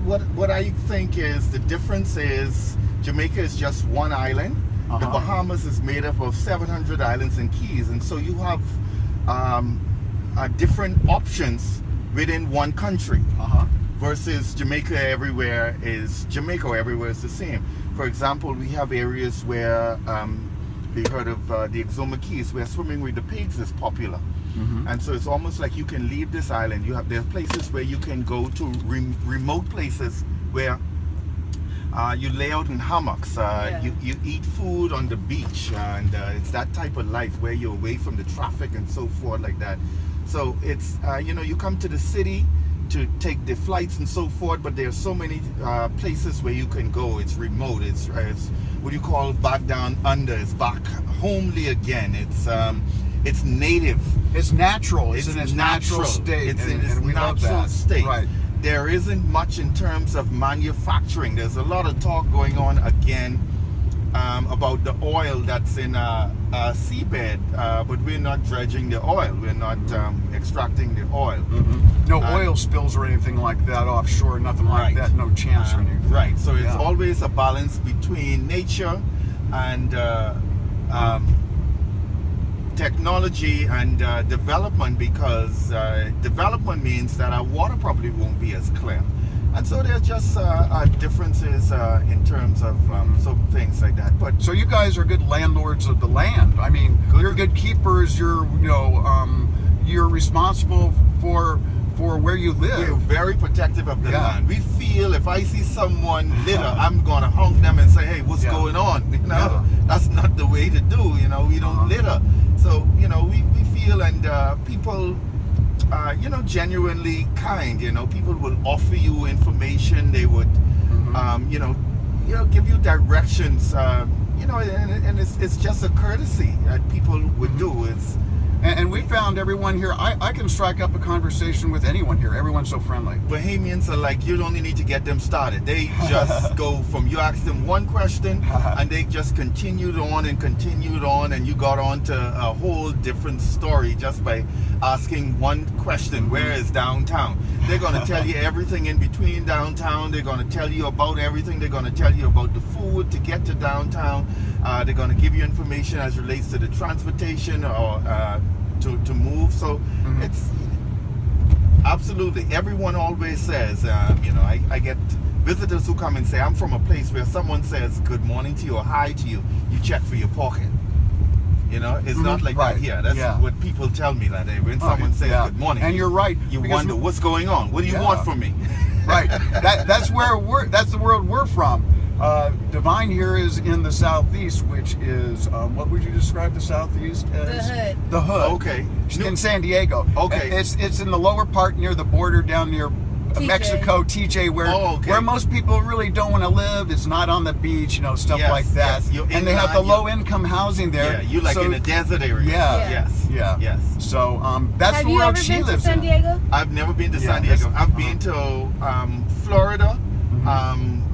what I think is the difference is Jamaica is just one island. The Bahamas is made up of 700 islands and keys, and so you have different options within one country. Versus Jamaica everywhere is Jamaica everywhere is the same. For example, we have areas where you've heard of the Exuma Keys, where swimming with the pigs is popular. And so it's almost like you can leave this island. There are places where you can go to remote places where you lay out in hammocks. You eat food on the beach, and it's that type of life where you're away from the traffic and so forth like that. So it's you come to the city to take the flights and so forth, but there are so many places where you can go. It's remote. It's what you call back down under. It's back homely again. It's native. It's natural. It's in its natural state. It's in its natural state. Right. There isn't much in terms of manufacturing. There's a lot of talk going on again about the oil that's in a seabed, but we're not dredging the oil. We're not extracting the oil. No oil spills or anything like that offshore. Nothing like that. No chance or anything. Right. So it's always a balance between nature and technology and development, because development means that our water probably won't be as clear. And so there's just differences in terms of some things like that. But so you guys are good landlords of the land. I mean, you're good keepers. You're you're responsible for where you live. We're very protective of the land. We feel if I see someone litter, I'm gonna honk them and say, "Hey, what's going on?" That's not the way to do. We don't litter. So we feel, and people. Genuinely kind. People will offer you information. They would, give you directions. And it's just a courtesy that people would do. And we found everyone here. I can strike up a conversation with anyone here. Everyone's so friendly. Bahamians are like, you don't need to get them started. They just go from, you ask them one question and they just continued on, and you got on to a whole different story just by asking one question. Where is downtown? They're going to tell you everything in between downtown. They're going to tell you about everything. They're going to tell you about the food to get to downtown. They're going to give you information as relates to the transportation or to move. So it's absolutely, everyone always says, I get visitors who come and say, I'm from a place where someone says good morning to you or hi to you, you check for your pocket. It's not like that here. That's what people tell me, that when someone says good morning, and you're right, you wonder what's going on. What do you want from me? Right. That's the world we're from. Divine here is in the southeast, which is what would you describe the southeast as? The hood. Okay. In San Diego. Okay. It's in the lower part near the border down near Mexico, TJ, where most people really don't want to live. It's not on the beach, stuff like that. And they have the low-income housing there. Yeah, you like in a desert area. Yes. So that's the world she lives in. Have you ever been to San Diego? I've never been to San Diego. I've been to Florida.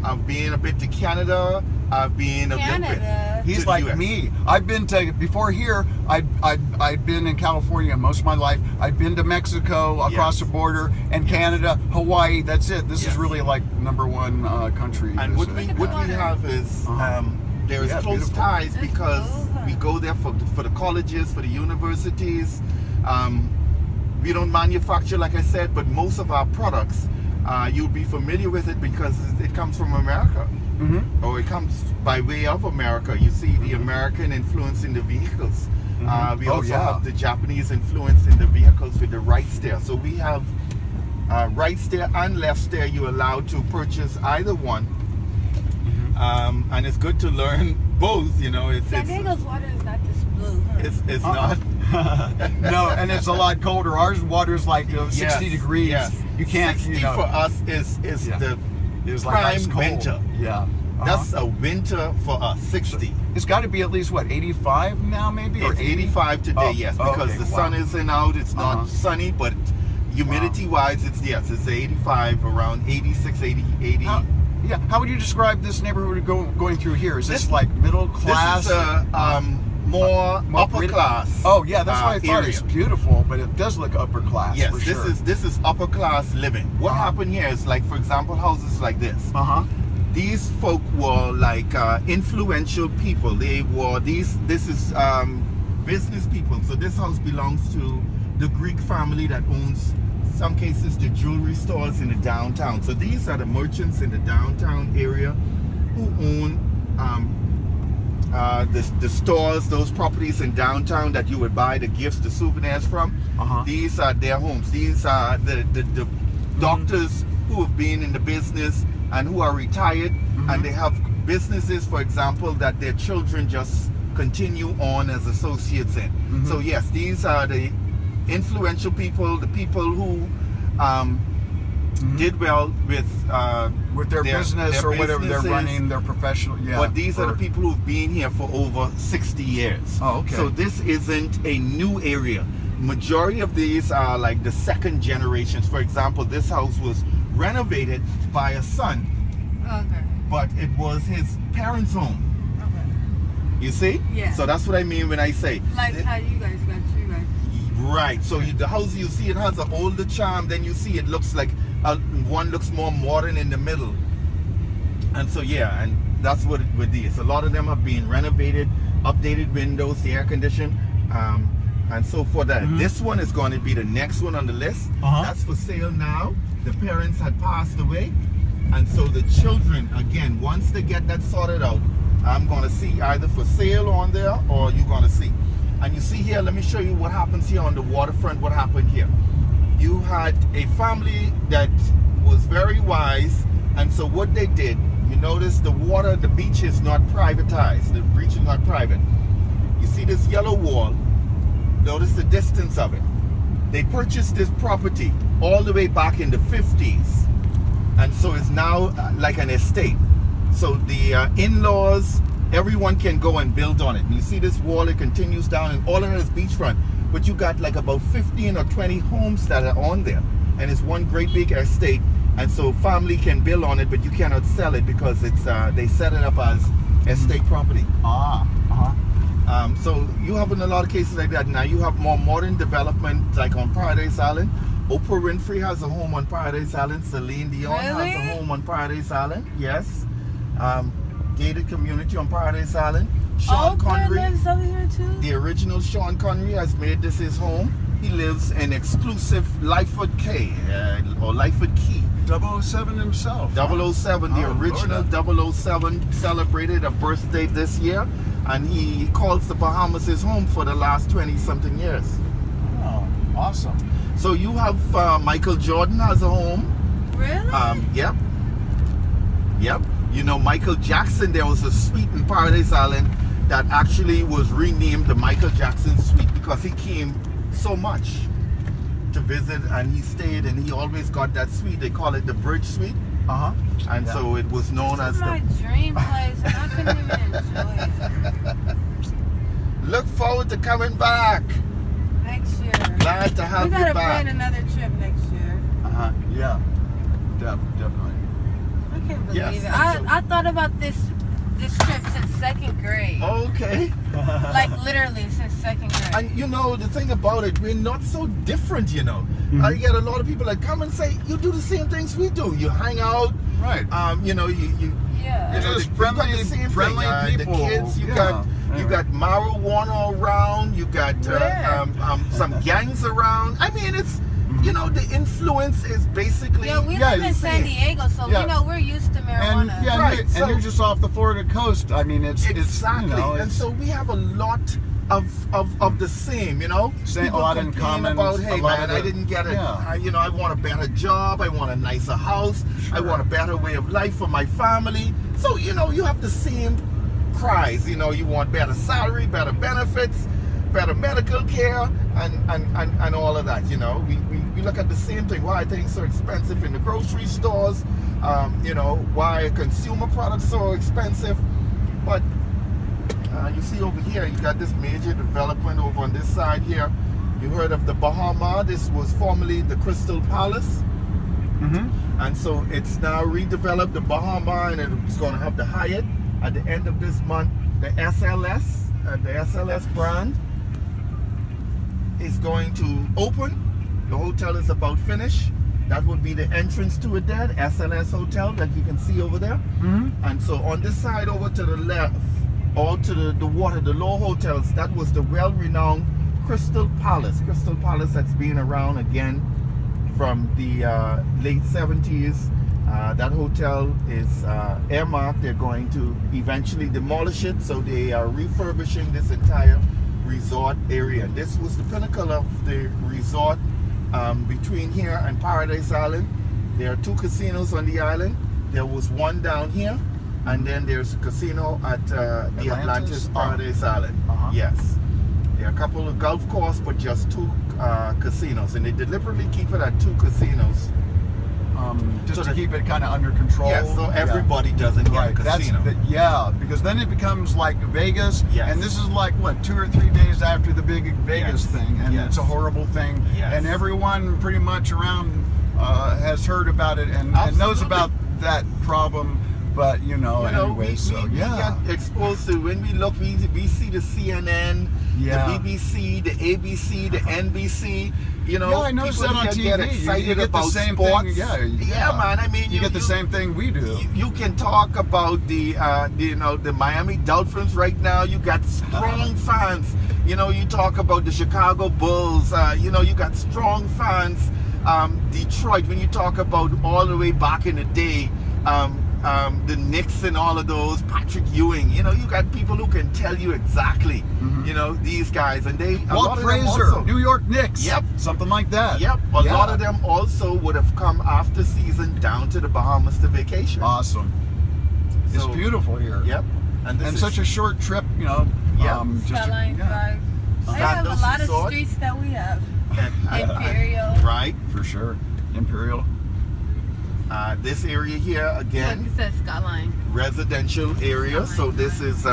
I've been a bit to Canada. I've been a bit. He's like US. Me. I've been to, before here, I'd been in California most of my life. I've been to Mexico, across the border, and Canada, Hawaii. That's it. This is really like number one country. And what we have is there is close ties because we go there for the colleges, for the universities. We don't manufacture, like I said, but most of our products, you'll be familiar with it because it comes from America. Or it comes by way of America. You see the American influence in the vehicles. We also have the Japanese influence in the vehicles with the right steer. So we have right steer and left steer. You're allowed to purchase either one. And it's good to learn both. San Diego's water is not this blue. It's not. No, and it's a lot colder. Ours water is like 60 degrees. Yes. You can't. 60 for us is the prime winter. Yeah. That's a winter for us, 60. It's got to be at least, 85 now maybe? It's 85 today, yes, because the sun isn't out. It's not sunny, but humidity-wise, it's 85, around 86, 80. How would you describe this neighborhood going through here? Is this like middle class? This is more upper class. Oh yeah, that's why I thought area. it's beautiful, but it does look upper class. Yes, for this sure. is upper class living. What happened here is, like, for example, houses like this. These folk were like influential people. They were this is business people. So this house belongs to the Greek family that owns, some cases, the jewelry stores in the downtown. So these are the merchants in the downtown area who own the stores, those properties in downtown that you would buy the gifts, the souvenirs from. These are their homes. These are the doctors who have been in the business and who are retired, and they have businesses, for example, that their children just continue on as associates in. So yes, these are the influential people, the people who did well with their business or whatever they're running, their professional. Yeah. But these are the people who've been here for over 60 years. Oh, okay. So this isn't a new area. Majority of these are like the second generations. For example, this house was renovated by a son, but it was his parents' home. You see? Yeah. So that's what I mean when I say, like how you guys got you guys. Right. So the house, you see, it has an older charm. Then you see it looks like one looks more modern in the middle. And so yeah, and that's what it with these. A lot of them have been renovated, updated windows, the air condition, and so for that. This one is going to be the next one on the list. That's for sale now. The parents had passed away, and so the children, again, once they get that sorted out, I'm going to see either for sale on there or you're going to see. And you see here, let me show you what happens here on the waterfront. What happened here? You had a family that was very wise, and so what they did, you notice the water, the beach is not privatized. The beach is not private. You see this yellow wall? Notice the distance of it. They purchased this property all the way back in the 50s, and so it's now like an estate. So the in-laws, everyone can go and build on it. And you see this wall, it continues down, and all of it is beachfront. But you got like about 15 or 20 homes that are on there. And it's one great big estate. And so family can build on it, but you cannot sell it because it's they set it up as estate property. So you have in a lot of cases like that. Now you have more modern development, like on Paradise Island. Oprah Winfrey has a home on Paradise Island. Celine Dion has a home on Paradise Island. Yes. Gated community on Paradise Island. Sean Connery lives over here too. The original Sean Connery has made this his home. He lives in exclusive Lightfoot K or Lightfoot Key. 007 himself. 007, the original 007 celebrated a birthday this year, and he calls the Bahamas his home for the last 20-something years. Oh, awesome. So you have Michael Jordan has a home. Really? Yep. You know, Michael Jackson, there was a suite in Paradise Island that actually was renamed the Michael Jackson Suite because he came so much to visit, and he stayed, and he always got that suite. They call it the Bridge Suite. And so it was known as my dream place, and I couldn't even enjoy it. Look forward to coming back. Next year. Glad to have you back. We gotta plan another trip next year. Yeah. Definitely. I can't believe it. I thought about this trip since second grade. Okay. Like literally since second grade. And you know, the thing about it, we're not so different, you know. I get a lot of people that come and say, you do the same things we do. You hang out. Right. You know, you just friendly people. The kids, you got marijuana around, you got some gangs around. I mean, it's you know, the influence is basically we live in San Diego, so you know we're used to marijuana. And you're just off the Florida coast. I mean, it's exactly. You know, and so we have a lot of the same, you know. A lot in common about, hey man, I didn't get it. You know, I want a better job, I want a nicer house, I want a better way of life for my family. So, you know, you have the same cries. You know, you want better salary, better benefits, better medical care, and all of that. You know, we look at the same thing. Why things are expensive in the grocery stores. You know, why consumer products are so expensive. But you see over here, you got this major development over on this side here. You heard of the Bahamas. This was formerly the Crystal Palace. And so it's now redeveloped, the Bahamas, and it's going to have the Hyatt at the end of this month, the SLS. the SLS brand is going to open. The hotel is about finished. That would be the entrance to it there, the SLS Hotel that you can see over there. And so on this side over to the left, all to the water, the low hotels, that was the well-renowned Crystal Palace. Crystal Palace that's been around again from the late 70s. That hotel is earmarked. They're going to eventually demolish it, so they are refurbishing this entire resort area. This was the pinnacle of the resort. Between here and Paradise Island, there are 2 casinos on the island. There was one down here, and then there's a casino at the Atlantis Paradise Island. Yes, there are a couple of golf courses, but just 2 casinos, and they deliberately keep it at 2 casinos. Just to keep it kind of under control. Yes, so everybody doesn't get a casino. Because then it becomes like Vegas, Yes. and this is like, what, 2 or 3 days after the big Vegas thing, and it's a horrible thing, and everyone pretty much around has heard about it and knows about that problem, but anyway, we get exposed to, when we look, we see the CNN, the BBC, the ABC, the NBC. I noticed that on TV. Get excited you get about the same sports. thing. Man. I mean, you get the same thing we do. You can talk about the Miami Dolphins right now. You got strong fans. You talk about the Chicago Bulls. You got strong fans. Detroit. When you talk about all the way back in the day, the Knicks and all of those, Patrick Ewing. You got people who can tell you exactly. These guys, and they. Walt Frazier, New York Knicks. Yep, something like that. Yep, a lot of them also would have come after season down to the Bahamas to vacation. Awesome. It's beautiful here. Yep, and such a short trip. Skyline Drive. They have a lot of streets that we have. Imperial. Right, for sure. Imperial. This area here again. It says Skyline. Residential area. So this is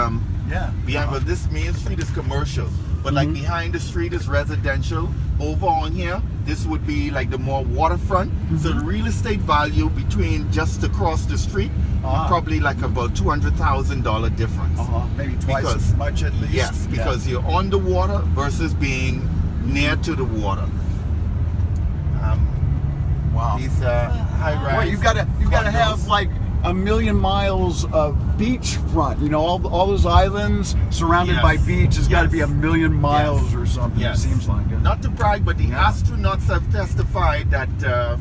behind. But this main street is commercial. But like behind the street is residential. Over on here, this would be like the more waterfront. So the real estate value between just across the street, probably like about $200,000 difference. Maybe twice as much at least. Yes, because you're on the water versus being near to the water. Wow. These high-rise. Well, you've got to have like 1,000,000 miles of beachfront. All those islands surrounded by beach has got to be 1,000,000 miles or something. It seems like it. Not to brag, but the astronauts have testified that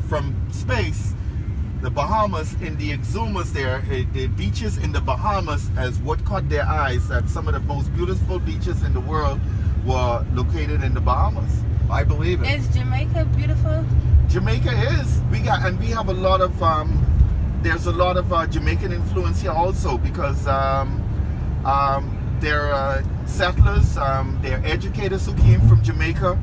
from space, the Bahamas in the exhumers there, the beaches in the Bahamas, as what caught their eyes, that some of the most beautiful beaches in the world were located in the Bahamas. I believe it. Is Jamaica beautiful? Jamaica is. We have a lot of there's a lot of Jamaican influence here also, because there are settlers, there are educators who came from Jamaica.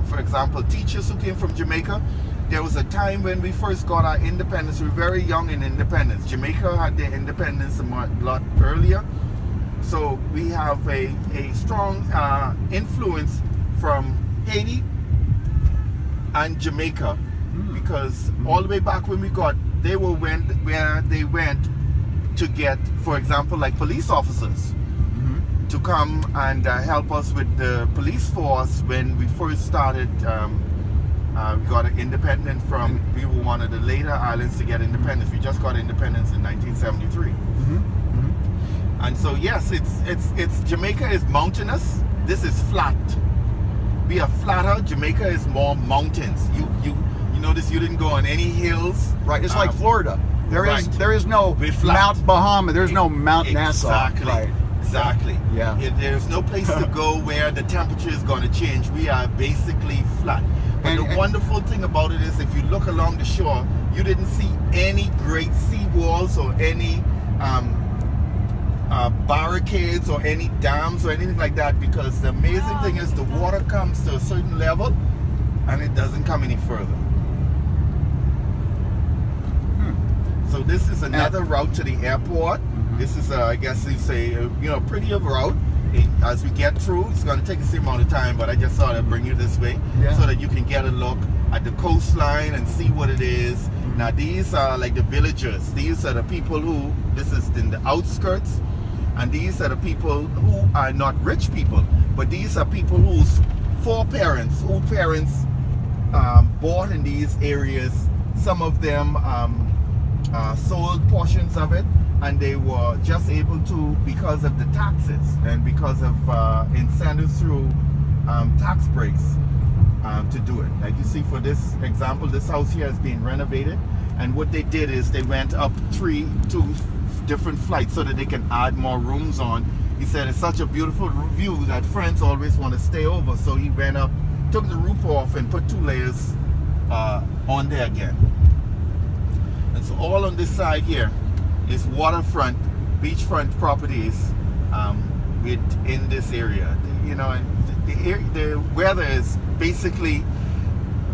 For example, teachers who came from Jamaica. There was a time when we first got our independence. We were very young in independence. Jamaica had their independence a lot earlier. So we have a strong influence from Haiti and Jamaica, because all the way back when we got, they were where they went to get, for example, like police officers to come and help us with the police force when we first started. We got independent from, we were one of the later islands to get independence. We just got independence in 1973. And so yes, it's Jamaica is mountainous. This is flat. We are flatter. Jamaica is more mountains. You notice you didn't go on any hills. Right. It's like Florida. There is no Mount Bahama. There's no Mount Nassau. Exactly. Right. Exactly. Yeah. There's no place to go where the temperature is going to change. We are basically flat. But the wonderful thing about it is, if you look along the shore, you didn't see any great sea walls or any barricades or any dams or anything like that, because the amazing thing is the water comes to a certain level and it doesn't come any further. So this is another route to the airport. This is I guess it's a prettier route. As we get through, it's going to take the same amount of time, but I just thought I'd bring you this way so that you can get a look at the coastline and see what it is. Now these are like the villagers. These are the people who, this is in the outskirts, And these are the people who are not rich people, but these are people whose parents bought in these areas. Some of them sold portions of it, and they were just able to, because of the taxes and because of incentives through tax breaks, to do it. Like you see, for this example, this house here is being renovated, and what they did is they went up 2 different flights so that they can add more rooms on. He said it's such a beautiful view that friends always want to stay over, so he went up, took the roof off, and put 2 layers on there again. And so all on this side here is waterfront, beachfront properties within this area. You know, and the weather is basically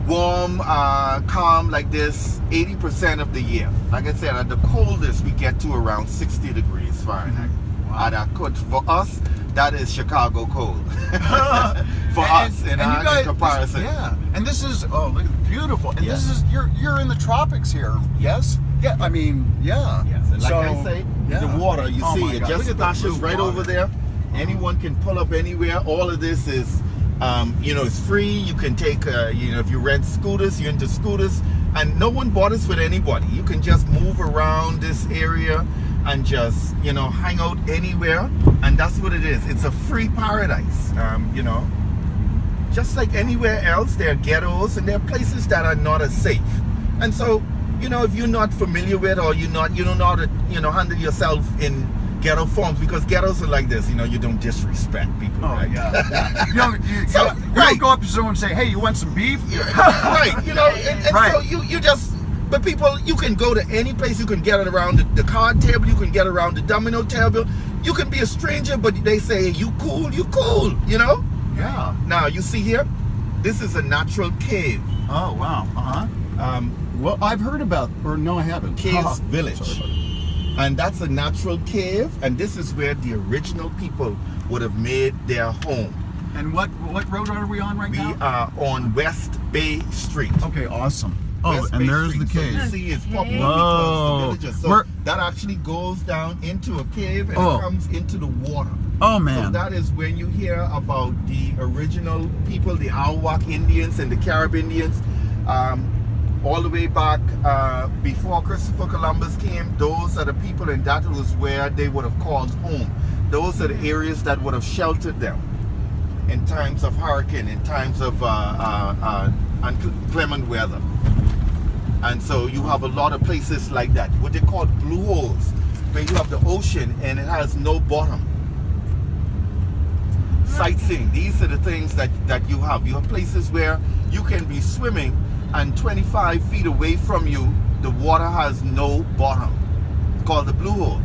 warm, calm like this 80% of the year. Like I said, at the coldest we get to around 60 degrees Fahrenheit. Wow. For us, that is Chicago cold. For us, in comparison. Yeah, and this is, oh, look, beautiful. And this is, you're in the tropics here, yes? Yeah, I mean, yeah. Yes, and like I say, the water, you see, it just splashes right over there. Anyone can pull up anywhere. All of this is, you know, it's free. You can take, you know, if you rent scooters, you're into scooters, and no one bothers with anybody. You can just move around this area and just, you know, hang out anywhere, and that's what it is. It's a free paradise. You know, just like anywhere else, there are ghettos and there are places that are not as safe. And so, you know, if you're not familiar with, or you don't know how to, you know, handle yourself in ghetto forms, because ghettos are like this, you know, you don't disrespect people, right? Yeah. You don't go up to someone and say, hey, you want some beef? Right, you know, and so you just, but people, you can go to any place, you can get it around the card table, you can get around the domino table, you can be a stranger, but they say, hey, you cool, you know? Yeah. Now, you see here, this is a natural cave. Oh, wow. Well, I've heard about, or no, I haven't. Caves Village. And that's a natural cave, and this is where the original people would have made their home. And what road are we on now? We are on West Bay Street. Okay, awesome. West and Bay there's Street. the cave. So you see, it's popular because the villagers. So that actually goes down into a cave and it comes into the water. Oh, man. So that is when you hear about the original people, the Arawak Indians and the Carib Indians. All the way back before Christopher Columbus came, those are the people, and that was where they would have called home. Those are the areas that would have sheltered them in times of hurricane, in times of inclement weather. And so you have a lot of places like that, what they call blue holes, where you have the ocean and it has no bottom. Sightseeing, these are the things that you have. You have places where you can be swimming, and 25 feet away from you, the water has no bottom. It's called the blue hole.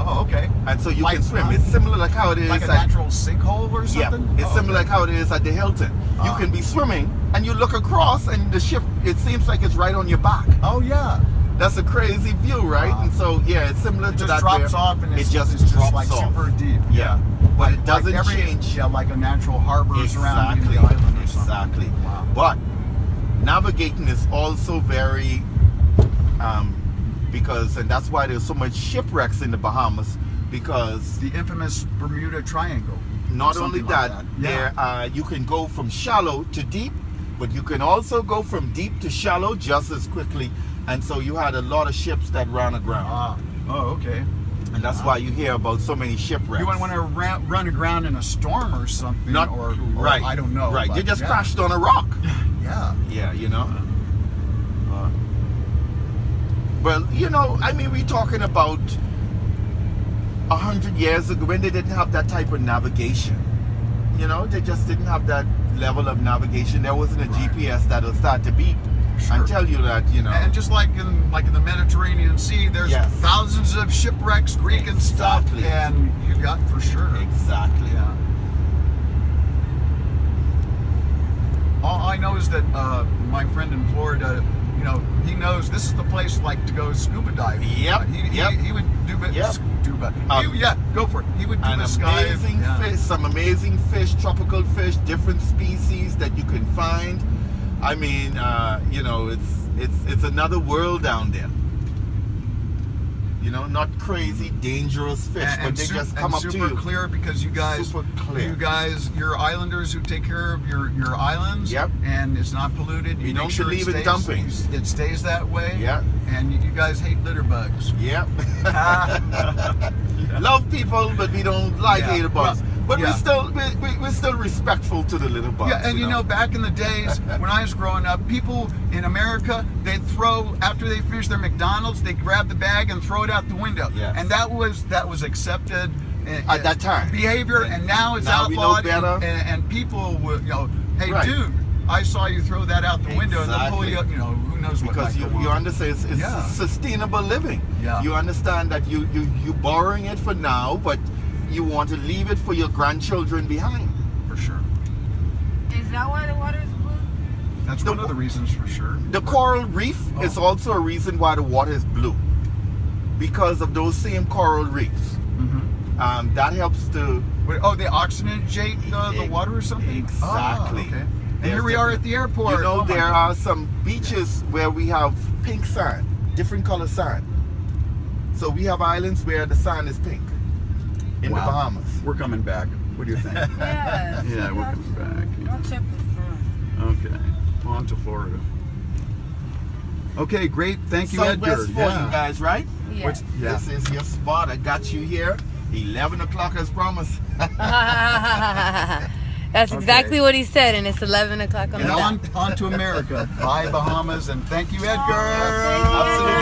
Oh, okay. And so you can swim. It's similar like how it is. Like a natural sinkhole or something? Yeah, it's similar like how it is at the Hilton. You can be swimming, and you look across, and the ship, it seems like it's right on your back. Oh, yeah. That's a crazy view, right? And so, yeah, it's similar to that. It just drops off, and it just drops like off. Super deep. Yeah. But it doesn't change. Yeah, like a natural harbor surrounding the island or something. Exactly. Wow. But navigating is also very, because, and that's why there's so much shipwrecks in the Bahamas, because the infamous Bermuda Triangle. Not only that, there you can go from shallow to deep, but you can also go from deep to shallow just as quickly. And so you had a lot of ships that ran aground. Oh, okay. And that's why you hear about so many shipwrecks. You wouldn't want to run aground in a storm or something, or right? I don't know. Right, you just crashed on a rock. Yeah, you know. Well, you know, I mean, we're talking about 100 years ago when they didn't have that type of navigation. You know, they just didn't have that level of navigation. There wasn't a GPS that would start to beep and tell you that, you know. And just like in the Mediterranean Sea, there's thousands of shipwrecks, Greek and stuff, and you got for sure. Exactly. Yeah. All I know is that my friend in Florida, you know, he knows this is the place like to go scuba diving. Yep. He would do scuba. Go for it. He would do amazing fish, some amazing fish, tropical fish, different species that you can find. I mean, you know, it's another world down there. You not crazy, dangerous fish, but they just come up to you. Super clear because you guys, you're islanders who take care of your islands. Yep. And it's not polluted. You don't sure believe in dumping. It stays that way. Yeah. And you guys hate litter bugs. Yep. Love people, but we don't like litter bugs. But we're still respectful to the little bugs. Yeah, and back in the days when I was growing up, people in America, they'd throw, after they finish their McDonald's, they grab the bag and throw it out the window. Yes. And that was accepted at that time behavior, and now it's outlawed. And people would, hey, dude, I saw you throw that out the window, and they'll pull you up. Who knows what? Because you understand it's sustainable living. Yeah. You understand that you borrowing it for now, but you want to leave it for your grandchildren behind. For sure. Is that why the water is blue? That's one of the reasons, for sure. The coral reef is also a reason why the water is blue, because of those same coral reefs. Mm-hmm. That helps to. They oxygenate the water or something. Exactly. Okay. And here we are at the airport. There are some beaches where we have pink sand, different color sand. So we have islands where the sand is pink. In the Bahamas. We're coming back. What do you think? Yeah, we're coming back. I'll check this Okay. On to Florida. Okay, great. Thank you, Edgar. Southwest for you guys, right? Yes. This is your spot. I got you here. 11 o'clock as promised. That's exactly what he said, and it's 11 o'clock on the dot. On to America. Bye, Bahamas, and thank you, Edgar. Thank you. Absolutely.